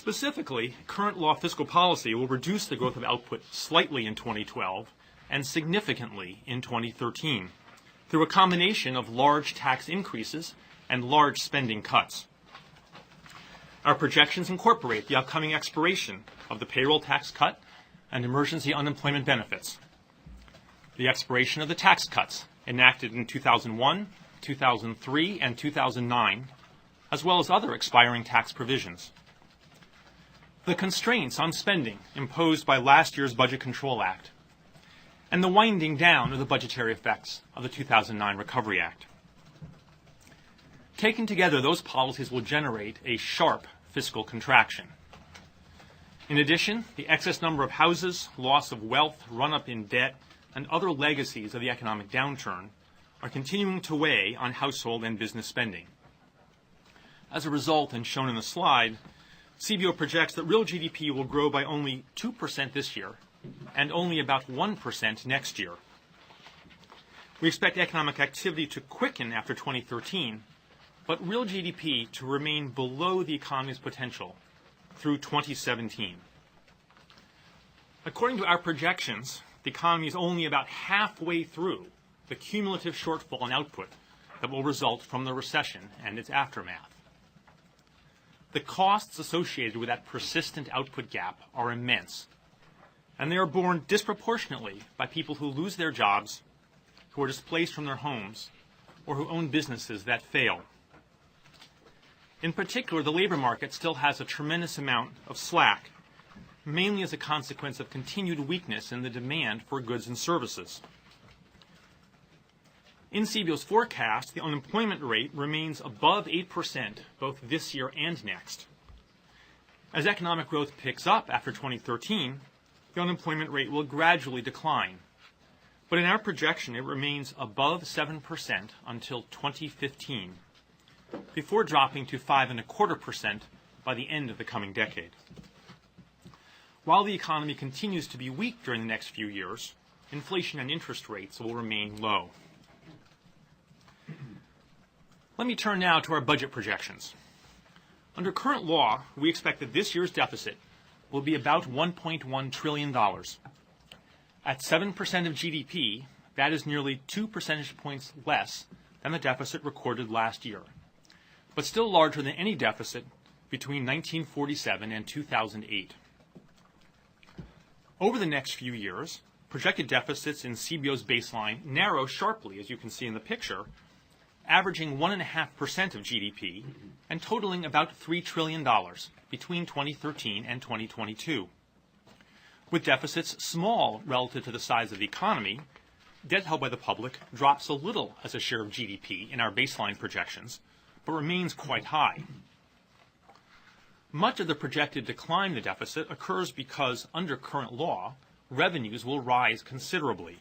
Specifically, current law fiscal policy will reduce the growth of output slightly in 2012 and significantly in 2013 through a combination of large tax increases and large spending cuts. Our projections incorporate the upcoming expiration of the payroll tax cut and emergency unemployment benefits, the expiration of the tax cuts enacted in 2001, 2003, and 2009, as well as other expiring tax provisions. The constraints on spending imposed by last year's Budget Control Act, and the winding down of the budgetary effects of the 2009 Recovery Act. Taken together, those policies will generate a sharp fiscal contraction. In addition, the excess number of houses, loss of wealth, run-up in debt, and other legacies of the economic downturn are continuing to weigh on household and business spending. As a result, and shown in the slide, CBO projects that real GDP will grow by only 2% this year and only about 1% next year. We expect economic activity to quicken after 2013, but real GDP to remain below the economy's potential through 2017. According to our projections, the economy is only about halfway through the cumulative shortfall in output that will result from the recession and its aftermath. The costs associated with that persistent output gap are immense, and they are borne disproportionately by people who lose their jobs, who are displaced from their homes, or who own businesses that fail. In particular, the labor market still has a tremendous amount of slack, mainly as a consequence of continued weakness in the demand for goods and services. In CBO's forecast, the unemployment rate remains above 8% both this year and next. As economic growth picks up after 2013, the unemployment rate will gradually decline. But in our projection, it remains above 7% until 2015, before dropping to 5.25% by the end of the coming decade. While the economy continues to be weak during the next few years, inflation and interest rates will remain low. Let me turn now to our budget projections. Under current law, we expect that this year's deficit will be about $1.1 trillion. At 7% of GDP, that is nearly 2 percentage points less than the deficit recorded last year, but still larger than any deficit between 1947 and 2008. Over the next few years, projected deficits in CBO's baseline narrow sharply, as you can see in the picture, averaging 1.5% of GDP and totaling about $3 trillion between 2013 and 2022. With deficits small relative to the size of the economy, debt held by the public drops a little as a share of GDP in our baseline projections, but remains quite high. Much of the projected decline in the deficit occurs because, under current law, revenues will rise considerably.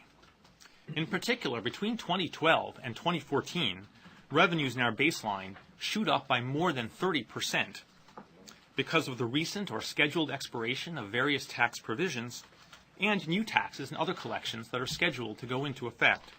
In particular, between 2012 and 2014, revenues in our baseline shoot up by more than 30% because of the recent or scheduled expiration of various tax provisions and new taxes and other collections that are scheduled to go into effect.